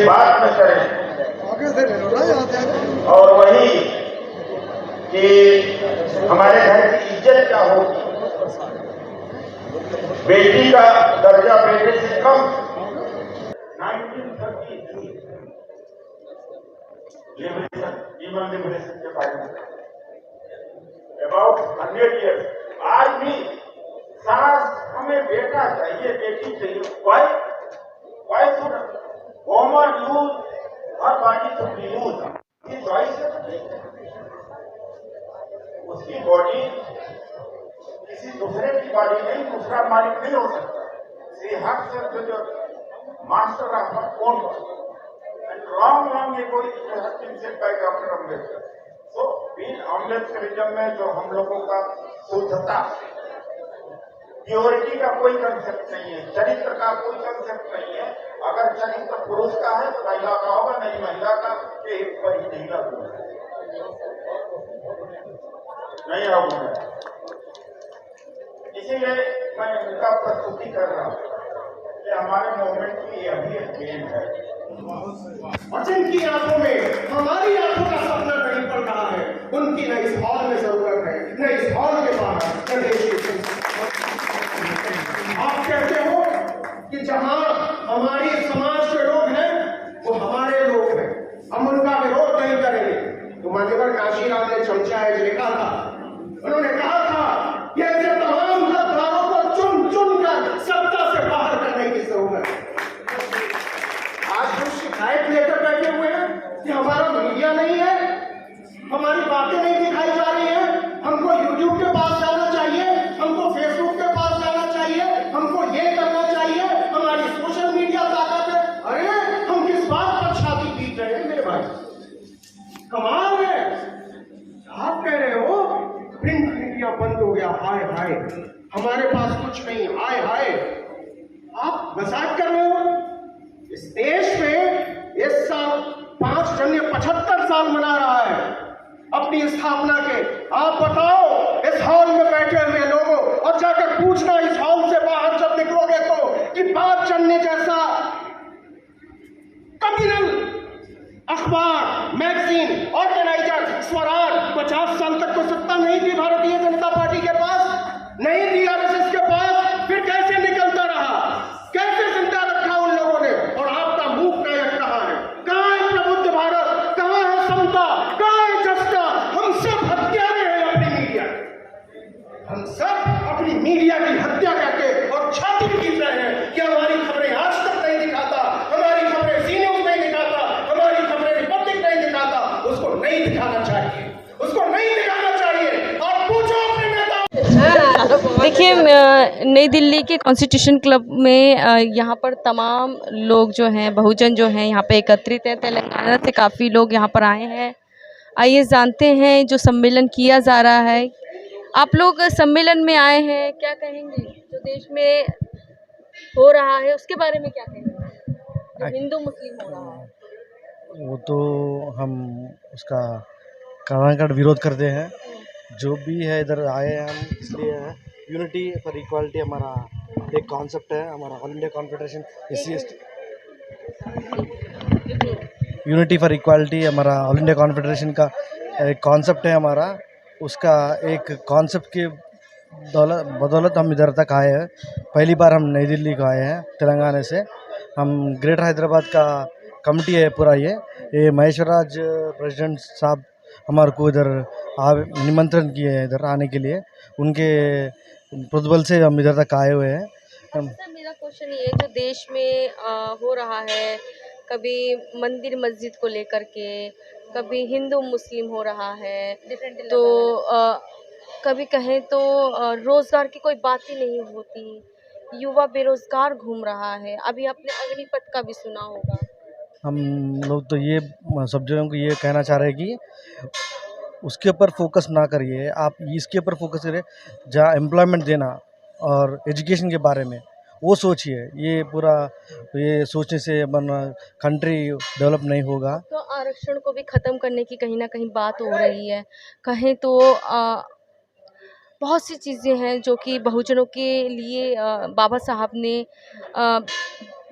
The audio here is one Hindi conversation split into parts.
से बात न करें, और वही कि हमारे घर की इज्जत क्या होगी, बेटी का दर्जा बेटे से कम। 1933 लिबरेशन के बारे में अबाउट 100 ईयर्स, आज भी सास हमें बेटा चाहिए, बेटी चाहिए। Why should woman use her body to be use? उसकी चॉइस है, उसकी बॉडी किसी दूसरे की बॉडी नहीं, दूसरा मालिक नहीं हो सकता। सी हैज जो master of her own body and long ago it has been said by doctor Ambedkar. So बीन अम्बेडकरिज्म में जो हम लोगों का शुद्धता, प्योरिटी का कोई कंसेप्ट नहीं है, चरित्र का कोई कंसेप्ट नहीं है। अगर चरित्र पुरुष का है तो महिला का होगा, नहीं महिला का के पर ही नहीं लगूंगा, नहीं रहूंगा। इसीलिए मैं इनका प्रस्तुति कर रहा हूँ कि हमारे मूवमेंट की अभी एक गेम है। जिनकी आंखों में हमारी आंखों का सपना नहीं पड़ रहा है, उनकी न इस हॉल में जरूरत है, न इस हॉल के बाहर, न देश के। आप कहते हो कि जहां हमारी समाज के लोग हैं वो हमारे लोग हैं, हम उनका विरोध नहीं करेंगे। तो मान्यवर काशीराम ने चमचाएज लिखा था, उन्होंने कहा था कि ऐसे तमाम गद्दारों को चुन चुन कर सत्ता से बाहर करने की जरूरत है। आज हम शिकायत लेकर बैठे हुए हैं कि हमारा मीडिया नहीं है, हमारी बातें नहीं दिखाई जा रही हैं, हमको यूट्यूब के पास जाना चाहिए, हमको फेसबुक के पास जाना चाहिए, हमको ये करना चाहिए, हमारी सोशल मीडिया ताकत है। अरे हम किस बात पर छाती पीट रहे हैं मेरे भाई? कमाल है। आप कह रहे हो प्रिंट मीडिया बंद हो गया, हाय हाय हमारे पास कुछ नहीं, हाय हाय। आप मजाक कर रहे हो? इस देश में इस साल 5 जनवरी 75 साल मना रहा है अपनी स्थापना के। आप बताओ इस हॉल में बैठे हुए लोगों, और जाकर पूछना इस हॉल से बाहर जब निकलोगे तो, कि 5 जनवरी जैसा कम्युनल अखबार, मैगजीन, ऑर्गेनाइजर, स्वराज 50 साल तक तो सत्ता नहीं थी भारतीय जनता पार्टी के पास, नहीं थी आरएसएस के पास, फिर कैसे निकलता रहा, कैसे जिंदा रखा उन लोगों ने? और आपका मूक नायक कहाँ है? कहाँ है प्रबुद्ध भारत? कहाँ है समता? कहाँ है जस्ता? हम सब हत्यारे हैं अपनी मीडिया, हम सब अपनी मीडिया की हत्या करके और छाती पीट रहे हैं कि हमारी खबरें आज तक नहीं दिखाता, हमारी खबरें सी न्यूज नहीं दिखाता, हमारी खबरें रिपब्लिक नहीं दिखाता। उसको नहीं दिखाना चाहिए, उसको नहीं दिखाना चाहिए। और पूछो अपने नेता। देखिए, नई दिल्ली के कॉन्स्टिट्यूशन क्लब में यहाँ पर तमाम लोग जो हैं, बहुजन जो हैं, यहाँ पे एकत्रित हैं। तेलंगाना से काफ़ी लोग यहाँ पर आए हैं। आइए जानते हैं जो सम्मेलन किया जा रहा है। आप लोग सम्मेलन में आए हैं, क्या कहेंगे जो देश में हो रहा है उसके बारे में? क्या कहेंगे जो हिंदू मुस्लिम हो रहा है? वो तो हम उसका कड़ाकड़ विरोध करते हैं। जो भी है इधर आए हैं हम इसलिए है, यूनिटी फॉर इक्वालिटी हमारा एक कॉन्सेप्ट है। हमारा all India confederation SC/ST unity for equality हमारा ऑल इंडिया कॉन्फेडरेशन का एक कॉन्सेप्ट है हमारा। उसका एक कॉन्सेप्ट के बदौलत हम इधर तक आए हैं। पहली बार हम नई दिल्ली को आए हैं तेलंगाना से। हम ग्रेटर हैदराबाद का कमेटी है पूरा। ये महेश्वरराज प्रेसिडेंट साहब हमारे को इधर निमंत्रण किए हैं इधर आने के लिए। उनके प्रोद्बल से हम इधर तक आए हुए हैं। सर, मेरा क्वेश्चन ये है, जो देश में हो रहा है, कभी मंदिर मस्जिद को लेकर के, कभी हिंदू मुस्लिम हो रहा है, तो कभी कहें तो रोजगार की कोई बात ही नहीं होती, युवा बेरोजगार घूम रहा है। अभी आपने अग्निपथ का भी सुना होगा। हम लोग तो ये सब जगहों को ये कहना चाह रहे हैं कि उसके ऊपर फोकस ना करिए, आप इसके ऊपर फोकस करिए जहाँ एम्प्लॉयमेंट देना और एजुकेशन के बारे में वो सोचिए। ये पूरा ये सोचने से वरना कंट्री डेवलप नहीं होगा। तो आरक्षण को भी ख़त्म करने की कहीं ना कहीं बात हो रही है। कहें तो बहुत सी चीज़ें हैं जो कि बहुजनों के लिए बाबा साहब ने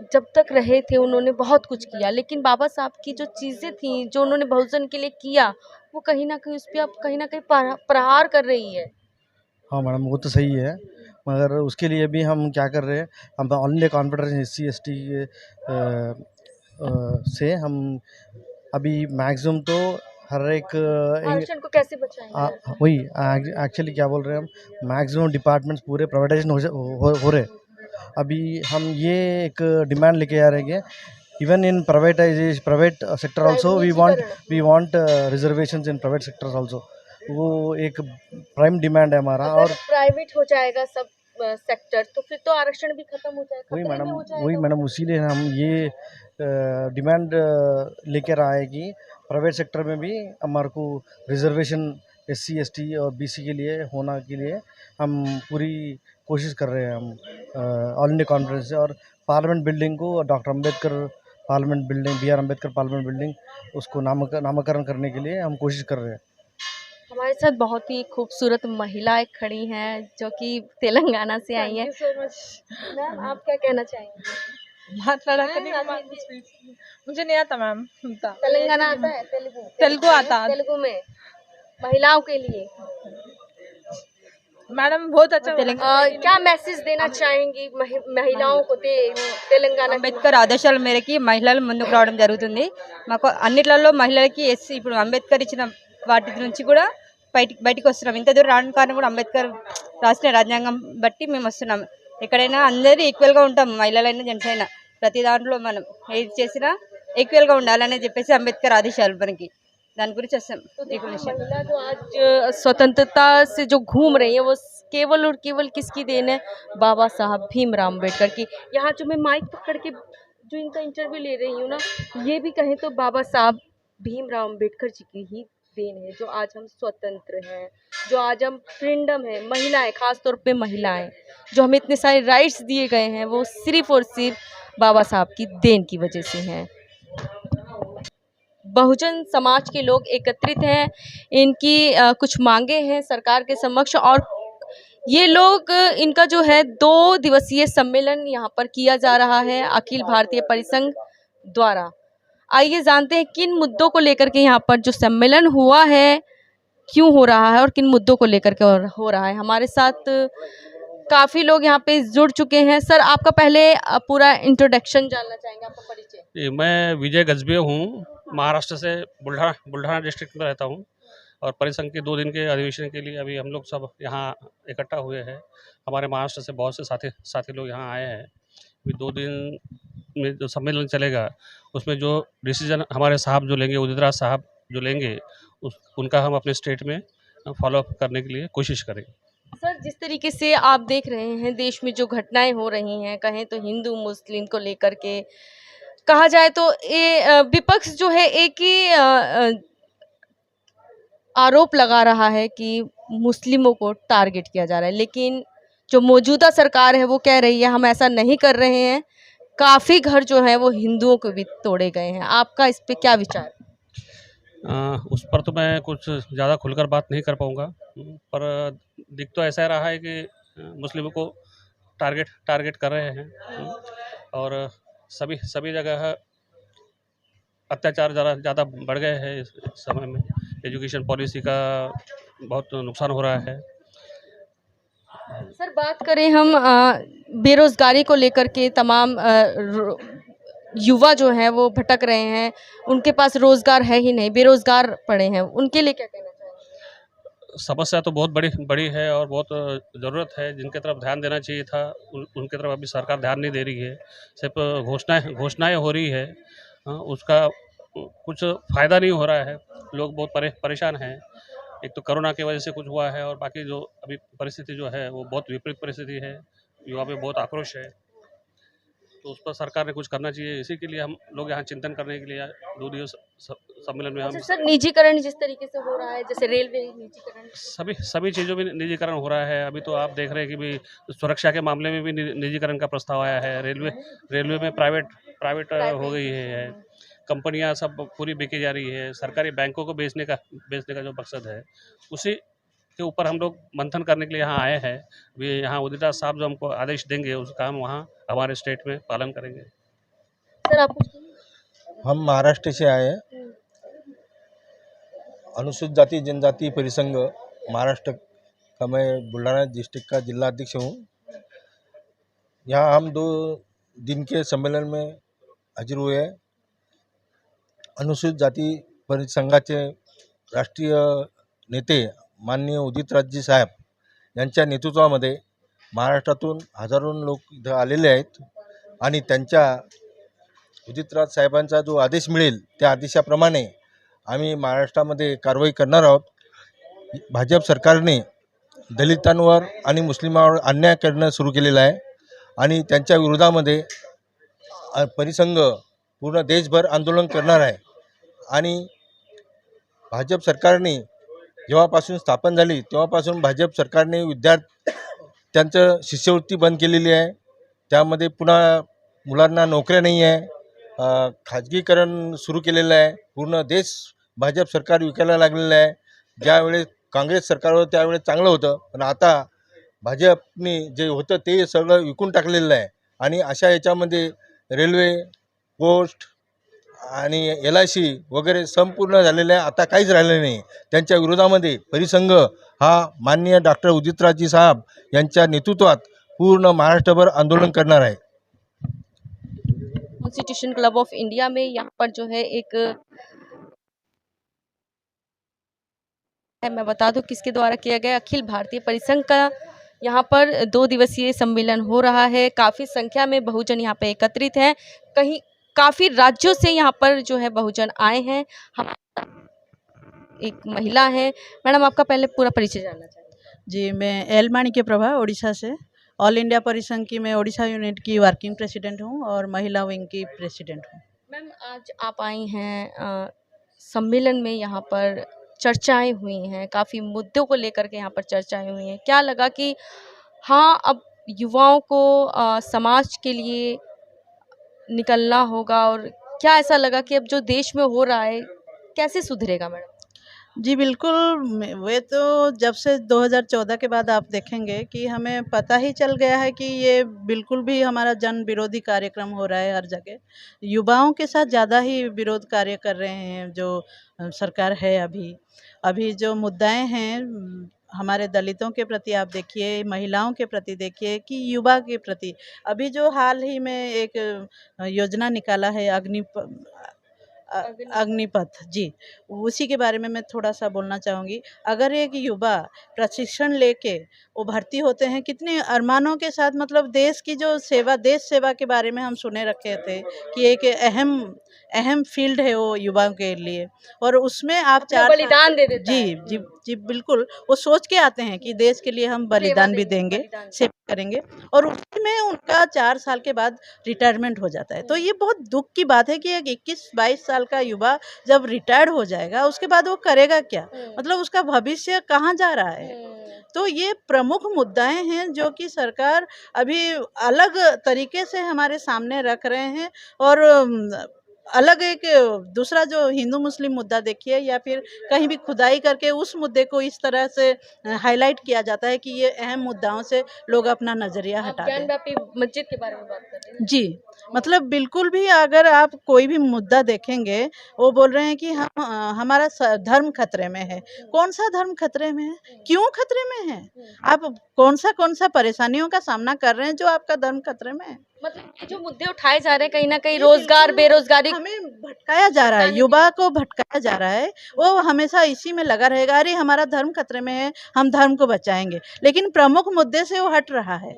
जब तक रहे थे उन्होंने बहुत कुछ किया, लेकिन बाबा साहब की जो चीज़ें थी जो उन्होंने बहुजन के लिए किया, वो कहीं ना कहीं उस पर अब कहीं ना कहीं प्रहार कर रही है। हाँ मैडम, वो तो सही है, मगर उसके लिए भी हम क्या कर रहे हैं, हम all India confederation SC ST से हम अभी मैक्सिमम तो हर एक आरक्षण को कैसे बचाएंगे? वही एक्चुअली क्या बोल रहे हैं हम, मैक्सिमम डिपार्टमेंट्स पूरे प्राइवेटाइजेशन हो रहे। अभी हम ये एक डिमांड लेके आ रहे हैं कि even in privatisation private sector also we want reservations in private sectors also. वो एक प्राइम डिमांड है हमारा। अगर और प्राइवेट हो जाएगा सब सेक्टर तो फिर तो आरक्षण भी खत्म हो जाएगा, वही खतरे मैडम में हो वही जाएगा। मैडम इसीलिए हम ये डिमांड लेकर आए कि प्राइवेट सेक्टर में भी हमारे को रिजर्वेशन SC ST और BC के लिए होना के लिए हम पूरी कोशिश कर रहे हैं, हम ऑल इंडिया कॉन्फ्रेंस से। और पार्लियामेंट बिल्डिंग को doctor Ambedkar parliament building BR Ambedkar parliament building उसको नामकरण करने के लिए हम कोशिश कर रहे हैं। हमारे साथ बहुत ही खूबसूरत महिलाएं खड़ी हैं जो कि तेलंगाना से आई हैं। मैम आप क्या कहना चाहेंगे? మాట్లాడా కానీ मुझे नहीं आता मैम तेलंगाना आता है? तेलुगु तेलुगु आता। तेलुगु में महिलाओं के लिए मैडम बहुत अच्छा क्या मैसेज देना चाहेंगी महिलाओं को तेलंगाना की? అంబేద్కర్ ఆదేశాల మేరకి మహిళలు ముందుకు రావడం జరుగుతుంది. మాకు అన్నిట్లలో మహిళలకి ఎస్సీ ఇప్పుడు అంబేద్కర్ ఇచ్చిన వాటి నుంచి కూడా బయటికి వస్తున్నాం. ఇంత దూరం రావడానికి కారణం కూడా అంబేద్కర్ రాసిన రాజ్యాంగం బట్టి మేము వస్తున్నాం. ఎక్కడైనా అందరూ ఈక్వల్గా ఉంటాం, మహిళలైనా జెంట్స్ అయినా ప్రతి దాంట్లో మనం ఏది చేసినా ఈక్వల్గా ఉండాలని చెప్పేసి అంబేద్కర్ ఆదేశాలు మనకి దాని గురించి వస్తాం. महिला जो आज स्वतंत्रता से जो घूम रही है वो केवल और केवल किसकी देन है? बाबा साहब भीमराव अम्बेडकर की। यहाँ जो मैं माइक पकड़ के जो इनका इंटरव्यू ले रही हूँ ना, ये भी कहें तो बाबा साहब भीमराव अम्बेडकर जी की ही देन है जो आज हम स्वतंत्र हैं, जो आज हम फ्रीडम है। महिलाएं, खास तौर पे महिलाएं जो हमें इतने सारे राइट्स दिए गए हैं वो सिर्फ और सिर्फ बाबा साहब की देन की वजह से हैं। बहुजन समाज के लोग एकत्रित हैं, इनकी कुछ मांगे हैं सरकार के समक्ष, और ये लोग इनका जो है 2 दिवसीय सम्मेलन यहाँ पर किया जा रहा है अखिल भारतीय परिसंघ द्वारा। आइए जानते हैं किन मुद्दों को लेकर के यहाँ पर जो सम्मेलन हुआ है क्यों हो रहा है और किन मुद्दों को लेकर के हो रहा है। हमारे साथ काफ़ी लोग यहाँ पे जुड़ चुके हैं। सर आपका पहले पूरा इंट्रोडक्शन जानना चाहेंगे, आपका परिचय। मैं विजय गजबे हूँ, महाराष्ट्र से बुल्ढाना डिस्ट्रिक्ट में रहता हूँ और परिसंघ के 2 दिन के अधिवेशन के लिए अभी हम लोग सब यहाँ इकट्ठा हुए हैं। हमारे महाराष्ट्र से बहुत से साथी लोग यहाँ आए हैं। अभी 2 दिन में जो सम्मेलन चलेगा उसमें जो डिसीजन हमारे साहब जो लेंगे, उदित राज साहब जो लेंगे, उनका हम अपने स्टेट में फॉलोअप करने के लिए कोशिश करेंगे। सर जिस तरीके से आप देख रहे हैं देश में जो घटनाएं हो रही हैं, कहें तो हिंदू मुस्लिम को लेकर के कहा जाए तो ये विपक्ष जो है एक ही आरोप लगा रहा है कि मुस्लिमों को टारगेट किया जा रहा है, लेकिन जो मौजूदा सरकार है वो कह रही है हम ऐसा नहीं कर रहे हैं। काफ़ी घर जो है वो हिंदुओं को भी तोड़े गए हैं। आपका इस पे क्या विचार? उस पर तो मैं कुछ ज़्यादा खुलकर बात नहीं कर पाऊँगा, पर दिख तो ऐसा रहा है कि मुस्लिमों को टारगेट कर रहे हैं और सभी जगह अत्याचार ज़्यादा बढ़ गए हैं इस समय में। एजुकेशन पॉलिसी का बहुत नुकसान हो रहा है। सर बात करें हम बेरोज़गारी को लेकर के, तमाम युवा जो हैं वो भटक रहे हैं, उनके पास रोज़गार है ही नहीं, बेरोज़गार पड़े हैं, उनके लिए क्या कहना चाहेंगे? समस्या तो बहुत बड़ी है और बहुत ज़रूरत है, जिनके तरफ ध्यान देना चाहिए था उनके तरफ अभी सरकार ध्यान नहीं दे रही है। सिर्फ घोषणाएं हो रही है, उसका कुछ फ़ायदा नहीं हो रहा है। लोग बहुत परेशान हैं। एक तो कोरोना की वजह से कुछ हुआ है और बाकी जो अभी परिस्थिति जो है वो बहुत विपरीत परिस्थिति है, युवा में बहुत आक्रोश है, तो उस पर सरकार ने कुछ करना चाहिए। इसी के लिए हम लोग यहाँ चिंतन करने के लिए 2 दिवसीय सम्मेलन में हम सर निजीकरण जिस तरीके से हो रहा है, जैसे रेलवे निजीकरण, सभी चीज़ों में निजीकरण हो रहा है। अभी तो आप देख रहे हैं कि भी सुरक्षा के मामले में भी निजीकरण का प्रस्ताव आया है। रेलवे में प्राइवेट हो गई है, कंपनियां सब पूरी बिकी जा रही है। सरकारी बैंकों को बेचने का जो मकसद है उसी के ऊपर हम लोग मंथन करने के लिए यहाँ आए हैं। भी यहाँ उदित राज साहब जो हमको आदेश देंगे उसका हम वहाँ हमारे स्टेट में पालन करेंगे। सर आप कुछ कहेंगे? हम महाराष्ट्र से आए हैं। अनुसूचित जाति जनजाति परिसंघ महाराष्ट्र का मैं बुल्ढाना डिस्ट्रिक्ट का जिला अध्यक्ष हूँ। यहाँ हम 2 दिन के सम्मेलन में हाजिर हुए हैं। अनुसूचित जाति परिसंघाचे राष्ट्रीय नेते माननीय उदितराजजी साहेब यांच्या नेतृत्वामध्ये महाराष्ट्रातून हजारो लोक इथं आलेले आहेत आणि त्यांच्या उदितराज साहेबांचा जो आदेश मिळेल त्या आदेशाप्रमाणे आम्ही महाराष्ट्रामध्ये कारवाई करणार आहोत। भाजप सरकारने दलितांवर आणि मुस्लिमांवर अन्याय करणं सुरू केलेलं आहे आणि त्यांच्या विरोधामध्ये परिसंघ पूर्ण देशभर आंदोलन करणार आहे। आणि भाजप सरकारने जेव्हापासून स्थापन झाली तेव्हापासून भाजप सरकारने विद्यार्थ्यांचं शिष्यवृत्ती बंद केलेली आहे। त्यामध्ये पुन्हा मुलांना नोकऱ्या नाही आहे, खाजगीकरण सुरू केलेलं आहे। पूर्ण देश भाजप सरकार विकायला लागलेलं आहे। ज्यावेळेस काँग्रेस सरकार होतं त्यावेळेस चांगलं होतं, पण आता भाजपने जे होतं ते सगळं विकून टाकलेलं आहे। आणि अशा याच्यामध्ये रेल्वे, पोस्ट आणि LIC वगैरे संपूर्ण झालेलं आहे। आता काहीच राहिलं नाही। त्यांच्या विरोधामध्ये परिसंघ हा माननीय डॉक्टर उदितराजजी साहेब यांच्या नेतृत्वात पूर्ण महाराष्ट्रभर आंदोलन करणार आहे। कॉन्स्टिट्यूशन क्लब ऑफ इंडिया में यहाँ पर जो है एक मैं बता दूं किसके द्वारा किया गया अखिल भारतीय परिसंघ का यहाँ पर 2 दिवसीय सम्मेलन हो रहा है। काफ़ी संख्या में बहुजन यहाँ पे एकत्रित हैं। कहीं काफ़ी राज्यों से यहाँ पर जो है बहुजन आए हैं। हम एक महिला है। मैडम आपका पहले पूरा परिचय जानना चाहेंगे। जी, मैं एल माणिक्य प्रभा ओडिशा से ऑल इंडिया परिसंघ की मैं ओडिशा यूनिट की वर्किंग प्रेसिडेंट हूँ और महिला विंग की प्रेसिडेंट हूँ। मैम आज आप आई हैं सम्मेलन में, यहाँ पर चर्चाएं हुई हैं, काफ़ी मुद्दों को लेकर के यहाँ पर चर्चाएं हुई हैं। क्या लगा कि हाँ अब युवाओं को समाज के लिए निकलना होगा, और क्या ऐसा लगा कि अब जो देश में हो रहा है कैसे सुधरेगा मैडम? जी बिल्कुल, वे तो जब से 2014 के बाद आप देखेंगे कि हमें पता ही चल गया है कि ये बिल्कुल भी हमारा जन विरोधी कार्यक्रम हो रहा है। हर जगह युवाओं के साथ ज़्यादा ही विरोध कार्य कर रहे हैं जो सरकार है। अभी जो मुद्दाएं हैं हमारे दलितों के प्रति आप देखिए, महिलाओं के प्रति देखिए कि युवा के प्रति, अभी जो हाल ही में एक योजना निकाला है अग्निपथ जी, उसी के बारे में मैं थोड़ा सा बोलना चाहूँगी। अगर एक युवा प्रशिक्षण लेके वो भर्ती होते हैं कितने अरमानों के साथ, मतलब देश की जो सेवा, देश सेवा के बारे में हम सुने रखे थे कि एक अहम फील्ड है वो युवाओं के लिए, और उसमें आप 4 बलिदान दे देता है। जी जी बिल्कुल, वो सोच के आते हैं कि देश के लिए हम बलिदान भी देंगे, सेवा करेंगे, और उसमें उनका 4 साल के बाद रिटायरमेंट हो जाता है। तो ये बहुत दुख की बात है कि एक 21-22 साल का युवा जब रिटायर्ड हो जाएगा उसके बाद वो करेगा क्या, मतलब उसका भविष्य कहाँ जा रहा है। तो ये प्रमुख मुद्दाएं हैं जो कि सरकार अभी अलग तरीके से हमारे सामने रख रहे हैं। और अलग एक दूसरा जो हिंदू मुस्लिम मुद्दा देखिए, या फिर कहीं भी खुदाई करके उस मुद्दे को इस तरह से हाईलाइट किया जाता है कि ये अहम मुद्दाओं से लोग अपना नज़रिया हटा दें। ज्ञानव्यापी मस्जिद के बारे में बात कर रहे हैं। जी, मतलब बिल्कुल भी अगर आप कोई भी मुद्दा देखेंगे वो बोल रहे हैं कि हम हमारा धर्म खतरे में है। कौन सा धर्म खतरे में है, क्यों खतरे में है, आप कौन सा परेशानियों का सामना कर रहे हैं जो आपका धर्म खतरे में है। मतलब ये जो मुद्दे उठाए जा रहे हैं कहीं ना कहीं रोजगार, बेरोजगारी, हमें भटकाया जा रहा है, युवा को भटकाया जा रहा है। वो हमेशा इसी में लगा रहेगा, अरे हमारा धर्म खतरे में है, हम धर्म को बचाएंगे, लेकिन प्रमुख मुद्दे से वो हट रहा है।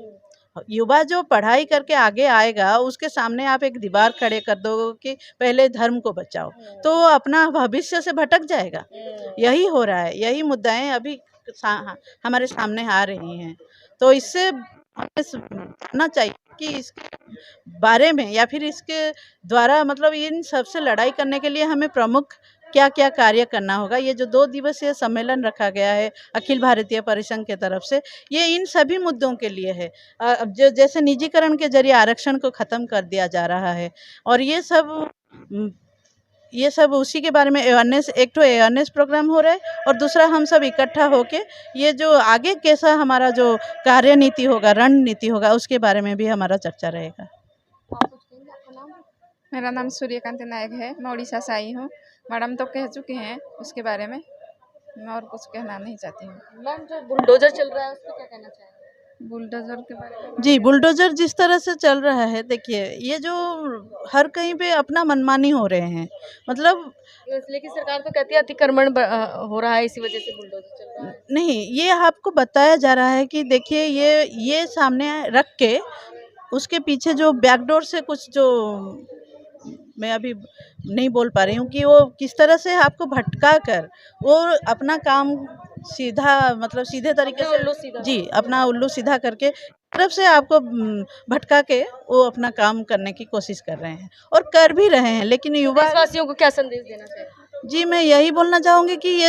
युवा जो पढ़ाई करके आगे आएगा उसके सामने आप एक दीवार खड़े कर दो कि पहले धर्म को बचाओ, तो वो अपना भविष्य से भटक जाएगा। यही हो रहा है, यही मुद्दाएं अभी हमारे सामने आ रही हैं। तो इससे हमें सोचना चाहिए कि इसके बारे में, या फिर इसके द्वारा मतलब इन सबसे लड़ाई करने के लिए हमें प्रमुख क्या क्या कार्य करना होगा। ये जो 2 दिवसीय सम्मेलन रखा गया है अखिल भारतीय परिसंघ के तरफ से, ये इन सभी मुद्दों के लिए है। अब जो जैसे निजीकरण के जरिए आरक्षण को ख़त्म कर दिया जा रहा है, और ये सब उसी के बारे में अवेयरनेस, एक तो अवेयरनेस प्रोग्राम हो रहा है, और दूसरा हम सब इकट्ठा होके ये जो आगे कैसा हमारा जो कार्यनीति होगा, रणनीति होगा, उसके बारे में भी हमारा चर्चा रहेगा। मेरा नाम सूर्यकांत नायक है, मैं उड़ीसा से आई हूँ। मैडम तो कह चुके हैं उसके बारे में, मैं और कुछ कहना नहीं चाहती हूँ। मैम जो बुलडोजर चल रहा है उस पर क्या कहना चाहेंगे? बुलडोजर के बारे में जी, बुलडोज़र जिस तरह से चल रहा है, देखिए ये जो हर कहीं पे अपना मनमानी हो रहे हैं, मतलब लेकिन सरकार तो कहती है अतिक्रमण हो रहा है, इसी वजह से बुलडोजर चल रहा है। नहीं, ये आपको बताया जा रहा है कि देखिए ये सामने रख के उसके पीछे जो बैकडोर से कुछ जो मैं अभी नहीं बोल पा रही हूँ कि वो किस तरह से आपको भटका कर वो अपना काम सीधा मतलब सीधे तरीके अपना उल्लू से सीधा। जी अपना उल्लू सीधा करके तरफ से आपको भटका के वो अपना काम करने की कोशिश कर रहे हैं और कर भी रहे हैं, लेकिन युवा देशवासियों को क्या संदेश देना चाहिए? जी मैं यही बोलना चाहूँगी कि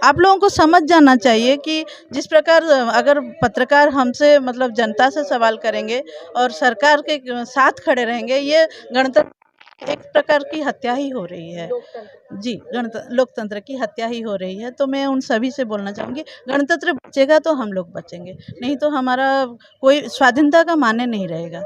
आप लोगों को समझ जाना चाहिए कि जिस प्रकार अगर पत्रकार हमसे मतलब जनता से सवाल करेंगे और सरकार के साथ खड़े रहेंगे, ये गणतंत्र एक प्रकार की हत्या ही हो रही है। जी, लोकतंत्र की हत्या ही हो रही है। तो मैं उन सभी से बोलना चाहूँगी, गणतंत्र बचेगा तो हम लोग बचेंगे, नहीं तो हमारा कोई स्वाधीनता का माने नहीं रहेगा।